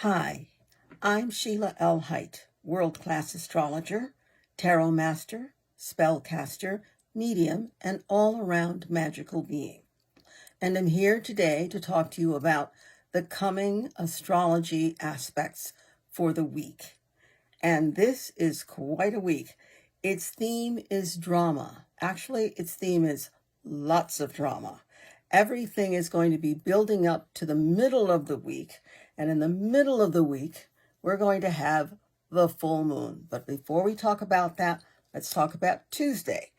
Hi, I'm Sheilaa Hite, world-class astrologer, tarot master, spellcaster, medium, and all-around magical being. And I'm here today to talk to you about the coming astrology aspects for the week. And this is quite a week. Its theme is drama. Actually, its theme is lots of drama. Everything is going to be building up to the middle of the week. And in the middle of the week, we're going to have the full moon. But before we talk about that, let's talk about Tuesday.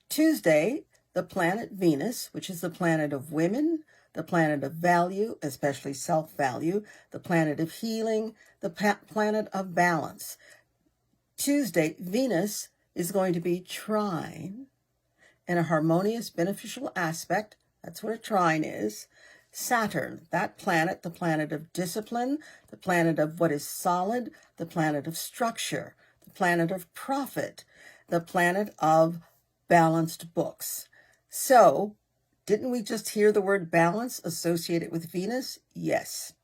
Tuesday, the planet Venus, which is the planet of women, the planet of value, especially self-value, the planet of healing, the planet of balance. Tuesday, Venus is going to be trine in a harmonious, beneficial aspect. That's what a trine is. Saturn, that planet, the planet of discipline, the planet of what is solid, the planet of structure, the planet of profit, the planet of balanced books. So, didn't we just hear the word balance associated with Venus? Yes.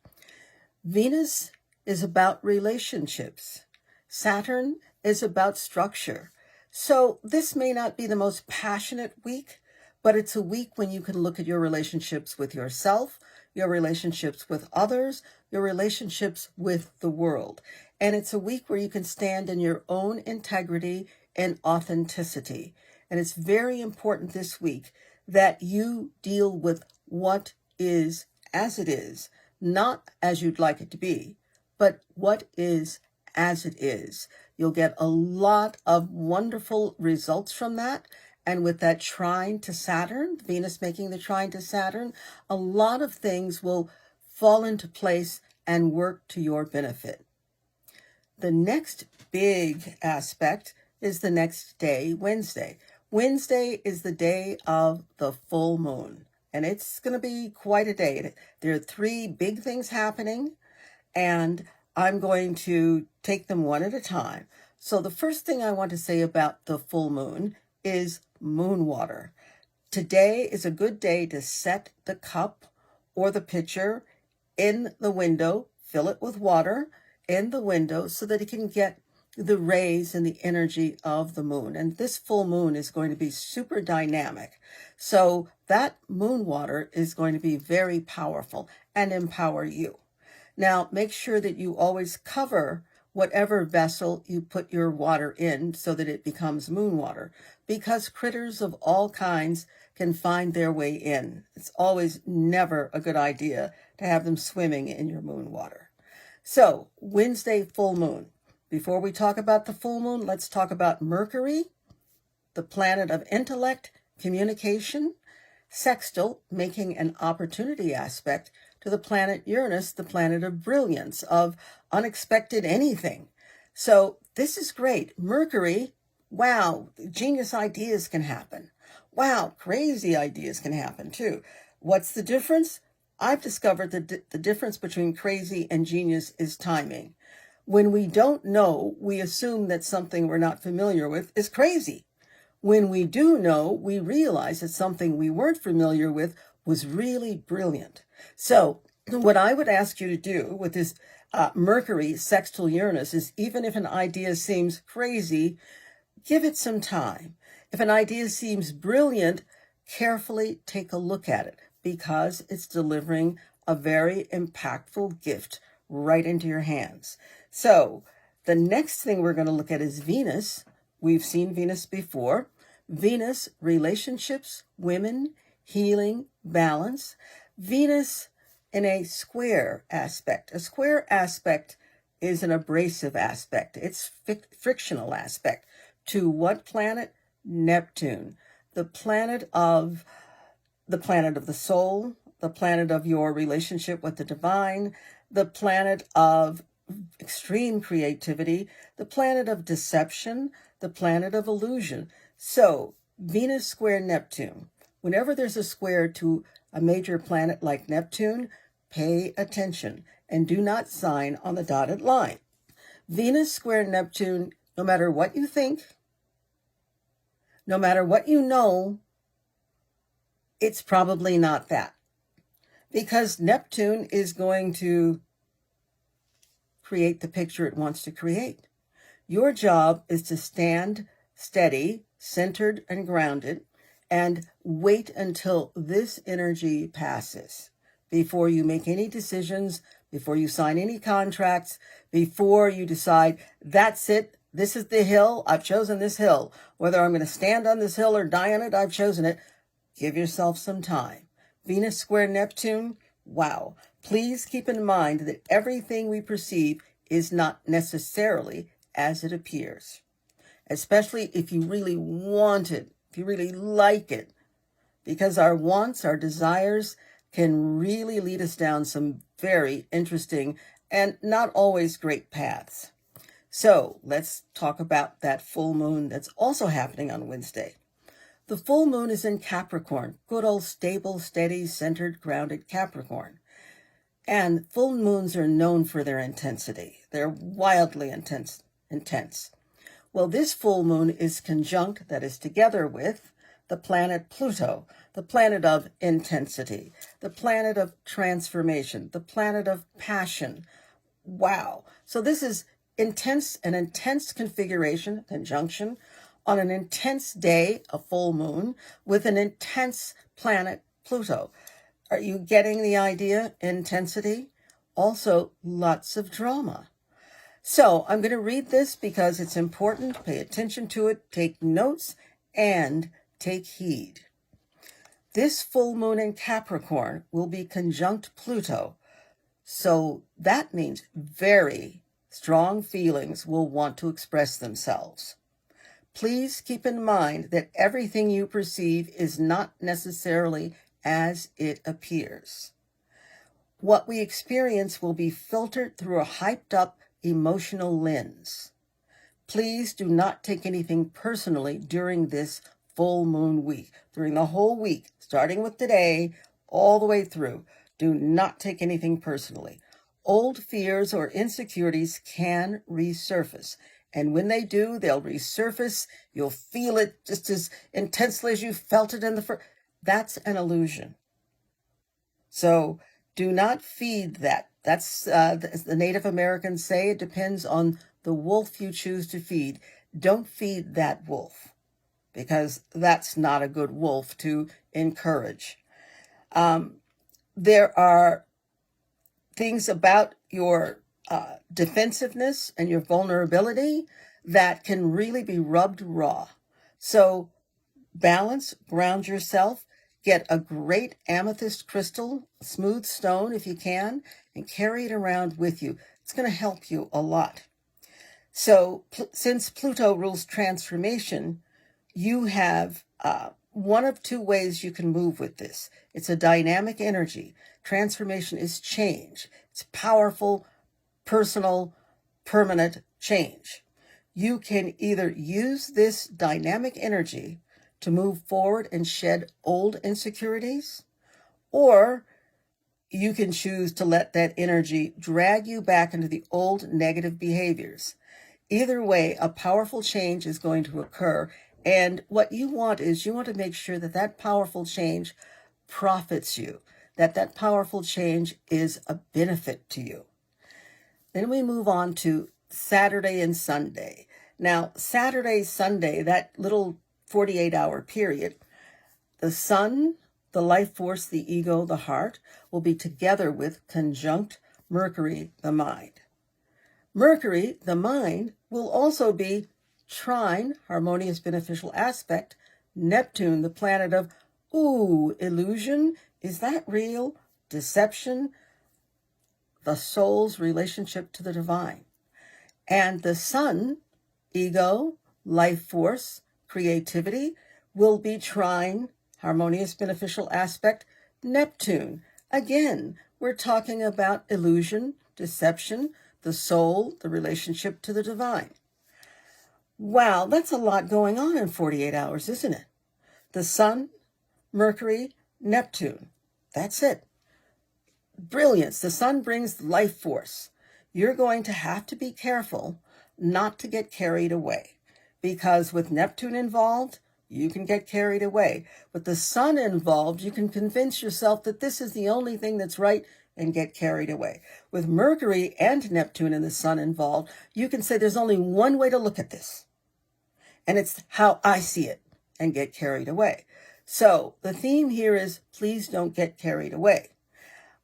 Venus is about relationships. Saturn is about structure. So this may not be the most passionate week, but it's a week when you can look at your relationships with yourself, your relationships with others, your relationships with the world. And it's a week where you can stand in your own integrity and authenticity. And it's very important this week that you deal with what is as it is, not as you'd like it to be, but what is as it is. You'll get a lot of wonderful results from that. And with that trine to Saturn, Venus making the trine to Saturn, a lot of things will fall into place and work to your benefit. The next big aspect is the next day, Wednesday. Wednesday is the day of the full moon, and it's going to be quite a day. There are three big things happening, and I'm going to take them one at a time. So the first thing I want to say about the full moon is moon water. Today is a good day to set the cup or the pitcher in the window, fill it with water in the window so that it can get the rays and the energy of the moon. And this full moon is going to be super dynamic. So that moon water is going to be very powerful and empower you. Now, make sure that you always cover whatever vessel you put your water in so that it becomes moon water, because critters of all kinds can find their way in. It's always never a good idea to have them swimming in your moon water. So, Wednesday full moon. Before we talk about the full moon, let's talk about Mercury, the planet of intellect, communication, sextile, making an opportunity aspect to the planet Uranus, the planet of brilliance, of unexpected anything. So this is great. Mercury, wow, genius ideas can happen. Wow, crazy ideas can happen too. What's the difference? I've discovered that the difference between crazy and genius is timing. When we don't know, we assume that something we're not familiar with is crazy. When we do know, we realize that something we weren't familiar with was really brilliant. So what I would ask you to do with this Mercury sextile Uranus is, even if an idea seems crazy, give it some time. If an idea seems brilliant, carefully take a look at it, because it's delivering a very impactful gift right into your hands. So the next thing we're going to look at is Venus. We've seen Venus before. Venus, relationships, women, healing, balance. Venus in a square aspect. A square aspect is an abrasive aspect. It's frictional aspect. To what planet? Neptune, the planet of the soul, the planet of your relationship with the divine, the planet of extreme creativity, the planet of deception, the planet of illusion. So Venus square Neptune. Whenever there's a square to a major planet like Neptune, pay attention and do not sign on the dotted line. Venus square Neptune, no matter what you think, no matter what you know, it's probably not that. Because Neptune is going to create the picture it wants to create. Your job is to stand steady, centered, and grounded, and wait until this energy passes before you make any decisions, before you sign any contracts, before you decide, that's it, this is the hill, I've chosen this hill. Whether I'm going to stand on this hill or die on it, I've chosen it. Give yourself some time. Venus square Neptune, wow. Please keep in mind that everything we perceive is not necessarily as it appears, especially if you really want it, if you really like it, because our wants, our desires can really lead us down some very interesting and not always great paths. So let's talk about that full moon that's also happening on Wednesday. The full moon is in Capricorn, good old stable, steady, centered, grounded Capricorn. And full moons are known for their intensity. They're wildly intense. Well, this full moon is conjunct, that is together with, the planet Pluto, the planet of intensity, the planet of transformation, the planet of passion. Wow. So this is an intense configuration, conjunction, on an intense day, a full moon, with an intense planet, Pluto. Are you getting the idea? Intensity. Also, lots of drama. So I'm going to read this because it's important. Pay attention to it, take notes, and take heed. This full moon in Capricorn will be conjunct Pluto. So that means very strong feelings will want to express themselves. Please keep in mind that everything you perceive is not necessarily as it appears. What we experience will be filtered through a hyped-up emotional lens. Please do not take anything personally during this full moon week. During the whole week, starting with today, all the way through, do not take anything personally. Old fears or insecurities can resurface. And when they do, they'll resurface. You'll feel it just as intensely as you felt it in the first. That's an illusion. So do not feed that. That's, as the Native Americans say, it depends on the wolf you choose to feed. Don't feed that wolf, because that's not a good wolf to encourage. There are things about your defensiveness and your vulnerability that can really be rubbed raw. So balance, ground yourself, get a great amethyst crystal, smooth stone if you can, and carry it around with you. It's going to help you a lot. So since Pluto rules transformation, you have one of two ways you can move with this. It's a dynamic energy. Transformation is change. It's powerful, personal, permanent change. You can either use this dynamic energy to move forward and shed old insecurities, or you can choose to let that energy drag you back into the old negative behaviors. Either way, a powerful change is going to occur. And what you want is you want to make sure that that powerful change profits you, that that powerful change is a benefit to you. Then we move on to Saturday and Sunday. Now, Saturday, Sunday, that little 48-hour period, the sun, the life force, the ego, the heart, will be together with conjunct Mercury, the mind. Mercury, the mind, will also be trine, harmonious beneficial aspect, Neptune, the planet of, illusion, is that real? Deception, the soul's relationship to the divine. And the sun, ego, life force, creativity, will be trine, harmonious beneficial aspect, Neptune. Again, we're talking about illusion, deception, the soul, the relationship to the divine. Wow, that's a lot going on in 48 hours, isn't it? The sun, Mercury, Neptune. That's it. Brilliance. The sun brings life force. You're going to have to be careful not to get carried away, because with Neptune involved, you can get carried away. With the sun involved, you can convince yourself that this is the only thing that's right and get carried away. With Mercury and Neptune and the Sun involved, you can say there's only one way to look at this, and it's how I see it, and get carried away. So the theme here is please don't get carried away.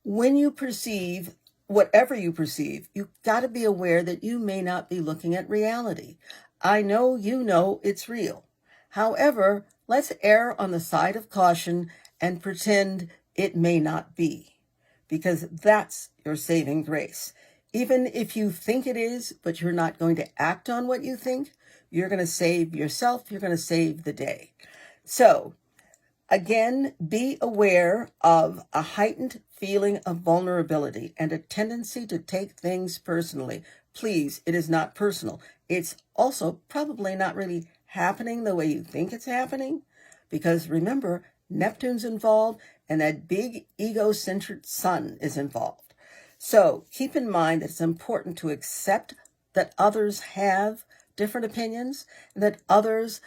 When you perceive whatever you perceive, you've got to be aware that you may not be looking at reality. I know you know it's real. However, let's err on the side of caution and pretend it may not be, because that's your saving grace. Even if you think it is, but you're not going to act on what you think, you're going to save yourself, you're going to save the day. So, again, be aware of a heightened feeling of vulnerability and a tendency to take things personally. Please, it is not personal. It's also probably not really happening the way you think it's happening, because remember, Neptune's involved and that big ego-centered sun is involved. So keep in mind that it's important to accept that others have different opinions and that others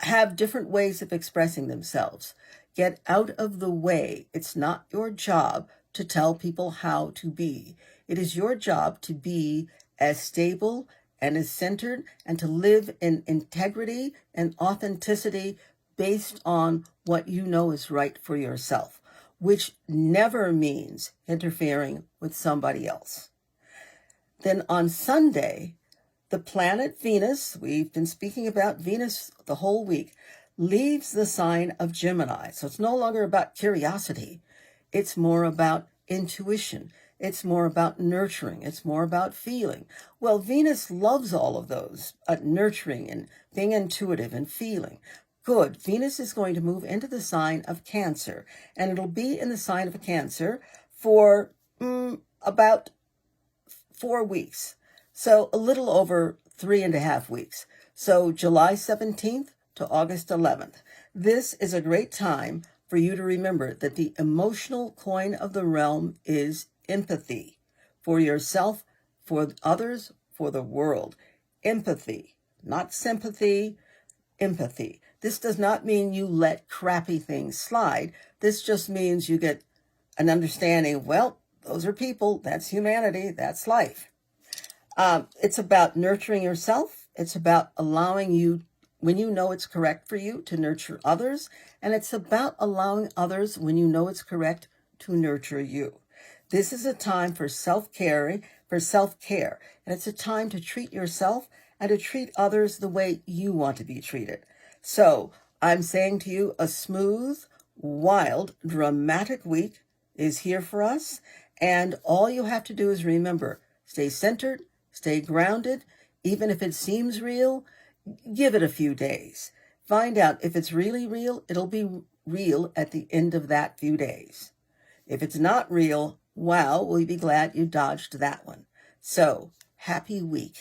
have different ways of expressing themselves. Get out of the way. It's not your job to tell people how to be. It is your job to be as stable and as centered and to live in integrity and authenticity based on what you know is right for yourself, which never means interfering with somebody else. Then on Sunday, the planet Venus, we've been speaking about Venus the whole week, leaves the sign of Gemini. So it's no longer about curiosity. It's more about intuition. It's more about nurturing. It's more about feeling. Well, Venus loves all of those, nurturing and being intuitive and feeling. Good. Venus is going to move into the sign of Cancer, and it'll be in the sign of Cancer for about 4 weeks. So a little over 3.5 weeks. So July 17th to August 11th. This is a great time for you to remember that the emotional coin of the realm is empathy for yourself, for others, for the world. Empathy, not sympathy, empathy. This does not mean you let crappy things slide. This just means you get an understanding, well, those are people, that's humanity, that's life. It's about nurturing yourself. It's about allowing you, when you know it's correct for you, to nurture others. And it's about allowing others, when you know it's correct, to nurture you. This is a time for self-care, and it's a time to treat yourself and to treat others the way you want to be treated. So I'm saying to you, a smooth, wild, dramatic week is here for us. And all you have to do is remember, stay centered, stay grounded. Even if it seems real, give it a few days. Find out if it's really real, it'll be real at the end of that few days. If it's not real, wow, we'll be glad you dodged that one. So, happy week.